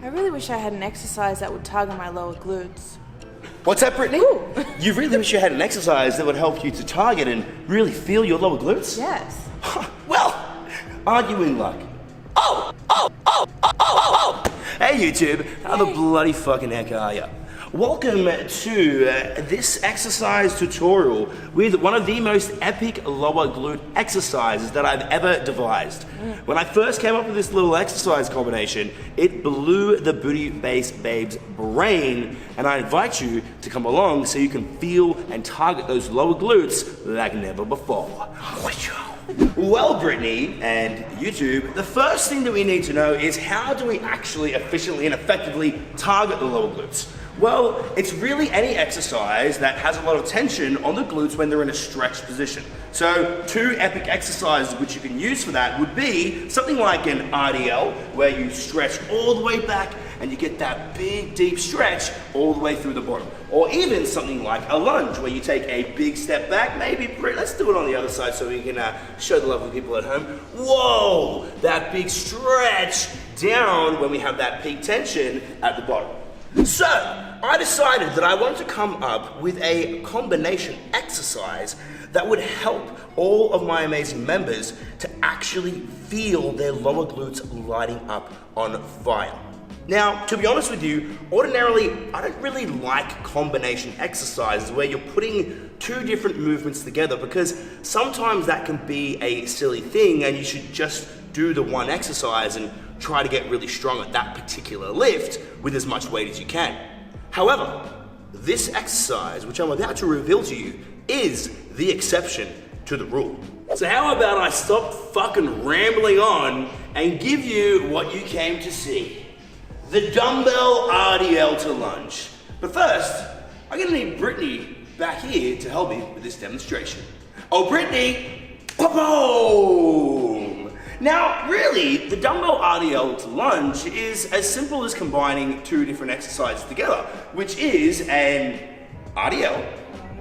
I really wish I had an exercise that would target my lower glutes. What's that, Brittany? Ooh. You really wish you had an exercise that would help you to target and really feel your lower glutes? Yes. Well, aren't you in luck? Oh! Hey YouTube, how the bloody fucking heck are ya? Welcome to this exercise tutorial with one of the most epic lower glute exercises that I've ever devised. When I first came up with this little exercise combination, it blew the Booty Base Babes brain, and I invite you to come along so you can feel and target those lower glutes like never before. Well, Brittany and YouTube, the first thing that we need to know is how do we actually efficiently and effectively target the lower glutes? Well, it's really any exercise that has a lot of tension on the glutes when they're in a stretched position. So, two epic exercises which you can use for that would be something like an RDL, where you stretch all the way back and you get that big, deep stretch all the way through the bottom. Or even something like a lunge, where you take a big step back, maybe, let's do it on the other side so we can show the lovely people at home. Whoa, that big stretch down when we have that peak tension at the bottom. So, I decided that I wanted to come up with a combination exercise that would help all of my amazing members to actually feel their lower glutes lighting up on fire. Now, to be honest with you, ordinarily, I don't really like combination exercises where you're putting two different movements together, because sometimes that can be a silly thing and you should just do the one exercise and try to get really strong at that particular lift with as much weight as you can. However, this exercise, which I'm about to reveal to you, is the exception to the rule. So how about I stop fucking rambling on and give you what you came to see? The dumbbell RDL to lunge. But first, I'm gonna need Brittany back here to help me with this demonstration. Oh, Brittany! Boom! Now, really, the dumbbell RDL to lunge is as simple as combining two different exercises together, which is an RDL,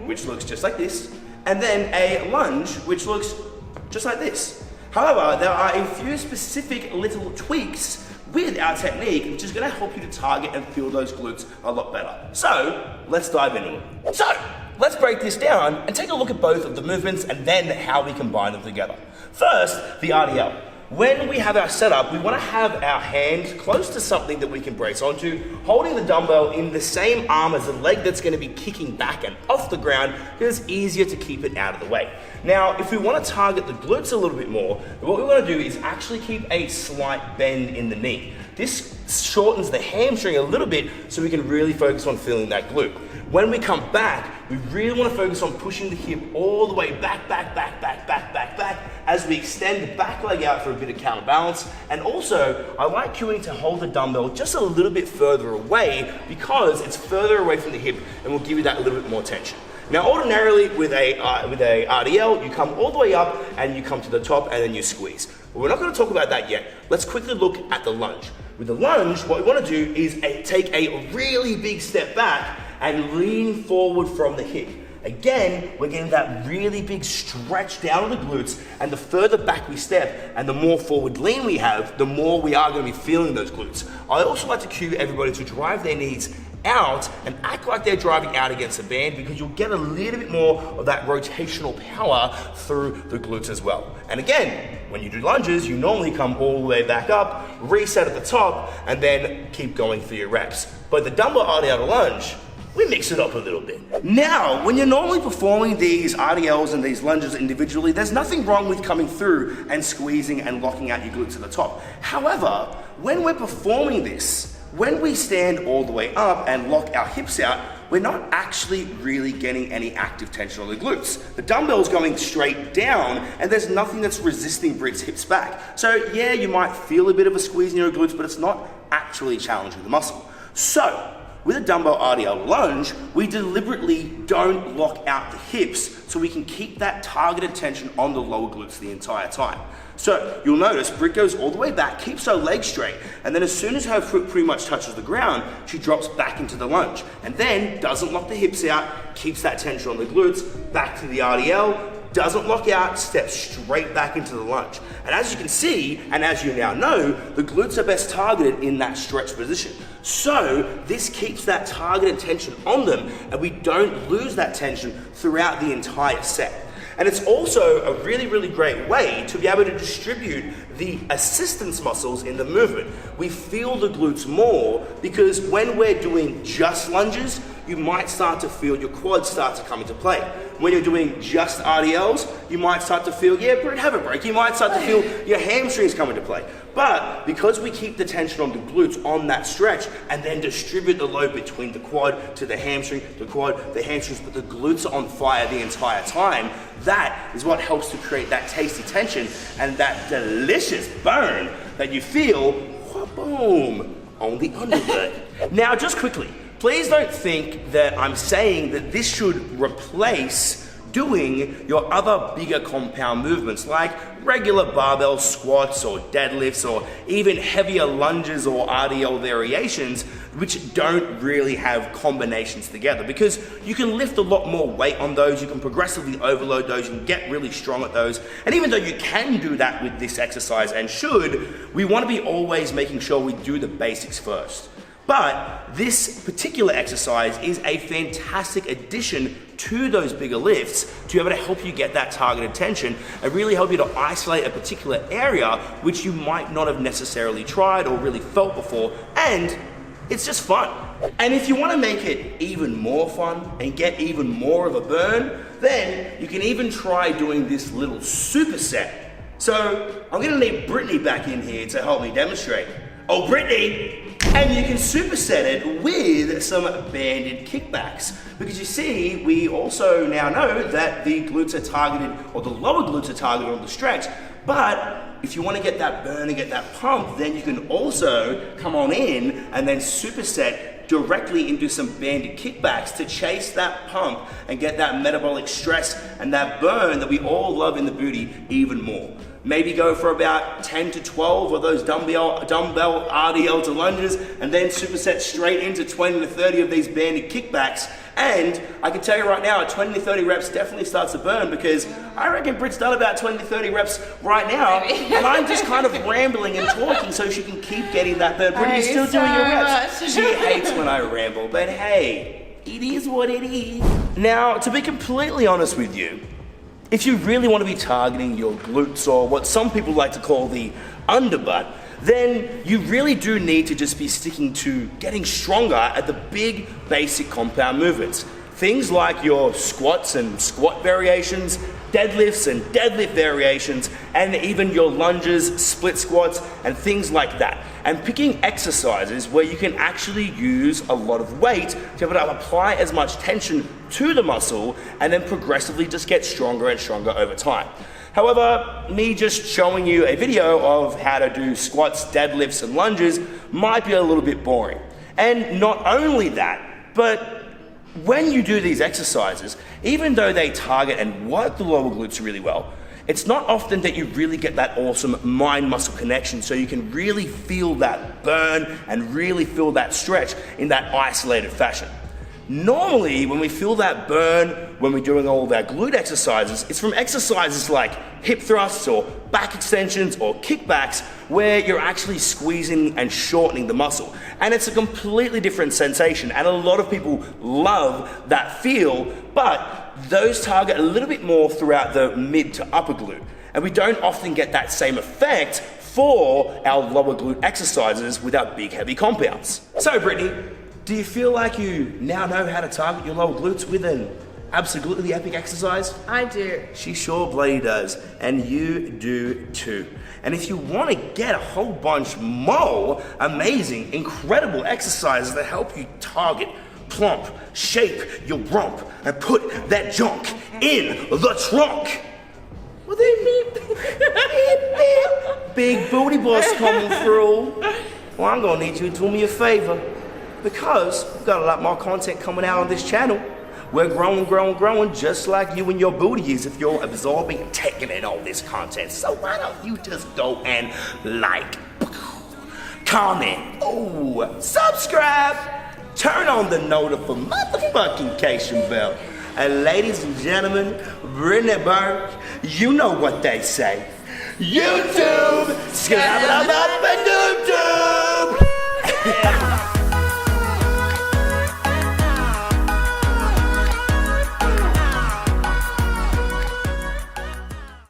which looks just like this, and then a lunge, which looks just like this. However, there are a few specific little tweaks with our technique, which is going to help you to target and feel those glutes a lot better. So, let's dive into it. So, let's break this down and take a look at both of the movements and then how we combine them together. First, the RDL. When we have our setup, we want to have our hand close to something that we can brace onto, holding the dumbbell in the same arm as the leg that's going to be kicking back and off the ground, because it's easier to keep it out of the way. Now, if we want to target the glutes a little bit more, what we want to do is actually keep a slight bend in the knee. This shortens the hamstring a little bit so we can really focus on feeling that glute. When we come back, we really want to focus on pushing the hip all the way back, as we extend the back leg out for a bit of counterbalance. And also, I like cueing to hold the dumbbell just a little bit further away, because it's further away from the hip and will give you that little bit more tension. Now, ordinarily with a RDL, you come all the way up and you come to the top and then you squeeze. But we're not going to talk about that yet. Let's quickly look at the lunge. With the lunge, what we want to do is take a really big step back and lean forward from the hip. Again, we're getting that really big stretch down of the glutes, and the further back we step and the more forward lean we have, the more we are going to be feeling those glutes. I also like to cue everybody to drive their knees out and act like they're driving out against the band, because you'll get a little bit more of that rotational power through the glutes as well. And again, when you do lunges, you normally come all the way back up, reset at the top, and then keep going for your reps. But the dumbbell RDL to lunge, we mix it up a little bit. Now, when you're normally performing these RDLs and these lunges individually, there's nothing wrong with coming through and squeezing and locking out your glutes at the top. However, when we're performing this, when we stand all the way up and lock our hips out, we're not actually really getting any active tension on the glutes. The dumbbell's going straight down and there's nothing that's resisting Britt's hips back. So yeah, you might feel a bit of a squeeze in your glutes, but it's not actually challenging the muscle. So, with a dumbbell RDL lunge, we deliberately don't lock out the hips so we can keep that targeted tension on the lower glutes the entire time. So you'll notice Britt goes all the way back, keeps her legs straight, and then as soon as her foot pretty much touches the ground, she drops back into the lunge, and then doesn't lock the hips out, keeps that tension on the glutes, back to the RDL, doesn't lock out, steps straight back into the lunge. And as you can see, and as you now know, the glutes are best targeted in that stretch position. So this keeps that targeted tension on them, and we don't lose that tension throughout the entire set. And it's also a really, really great way to be able to distribute the assistance muscles in the movement. We feel the glutes more because when we're doing just lunges, you might start to feel your quads start to come into play. When you're doing just RDLs, you might start to feel, yeah, Britt, have a break. You might start to feel your hamstrings come into play. But because we keep the tension on the glutes on that stretch and then distribute the load between the quad to the hamstring, the quad, the hamstrings, but the glutes are on fire the entire time, that is what helps to create that tasty tension and that delicious burn that you feel, boom, on the undergut. Now, just quickly, please don't think that I'm saying that this should replace doing your other bigger compound movements like regular barbell squats or deadlifts or even heavier lunges or RDL variations, which don't really have combinations together, because you can lift a lot more weight on those, you can progressively overload those, you can get really strong at those. And even though you can do that with this exercise and should, we want to be always making sure we do the basics first. But this particular exercise is a fantastic addition to those bigger lifts to be able to help you get that targeted tension and really help you to isolate a particular area which you might not have necessarily tried or really felt before, and it's just fun. And if you want to make it even more fun and get even more of a burn, then you can even try doing this little superset. So I'm going to need Brittany back in here to help me demonstrate. Oh, Brittany! And you can superset it with some banded kickbacks. Because you see, we also now know that the glutes are targeted, or the lower glutes are targeted on the stretch. But if you want to get that burn and get that pump, then you can also come on in and then superset directly into some banded kickbacks to chase that pump and get that metabolic stress and that burn that we all love in the booty even more. Maybe go for about 10 to 12 of those dumbbell RDL to lunges, and then superset straight into 20 to 30 of these banded kickbacks. And I can tell you right now, 20 to 30 reps definitely starts to burn, because I reckon Britt's done about 20 to 30 reps right now, and I'm just kind of rambling and talking so she can keep getting that burn. Britt, you're still doing your reps. She hates when I ramble, but hey, it is what it is. Now, to be completely honest with you, if you really want to be targeting your glutes, or what some people like to call the underbutt, then you really do need to just be sticking to getting stronger at the big basic compound movements. Things like your squats and squat variations, deadlifts and deadlift variations, and even your lunges, split squats, and things like that. And picking exercises where you can actually use a lot of weight to be able to apply as much tension to the muscle and then progressively just get stronger and stronger over time. However, me just showing you a video of how to do squats, deadlifts, and lunges might be a little bit boring. And not only that, but when you do these exercises, even though they target and work the lower glutes really well, it's not often that you really get that awesome mind-muscle connection, so you can really feel that burn and really feel that stretch in that isolated fashion. Normally, when we feel that burn, when we're doing all of our glute exercises, it's from exercises like hip thrusts or back extensions or kickbacks, where you're actually squeezing and shortening the muscle. And it's a completely different sensation, and a lot of people love that feel, but those target a little bit more throughout the mid to upper glute. And we don't often get that same effect for our lower glute exercises with our big heavy compounds. So Brittany, do you feel like you now know how to target your lower glutes with an absolutely epic exercise? I do. She sure bloody does, and you do too. And if you want to get a whole bunch more amazing, incredible exercises that help you target, plump, shape your rump, and put that junk in the trunk, well then, big booty boss coming through. Well, I'm gonna need you to do me a favor, because we've got a lot more content coming out on this channel. We're growing, just like you and your booty is if you're absorbing and taking in all this content. So why don't you just go and like, comment, subscribe, turn on the notification bell. ladies and gentlemen, Brittany Burke, you know what they say. YouTube, scab up and doop doop.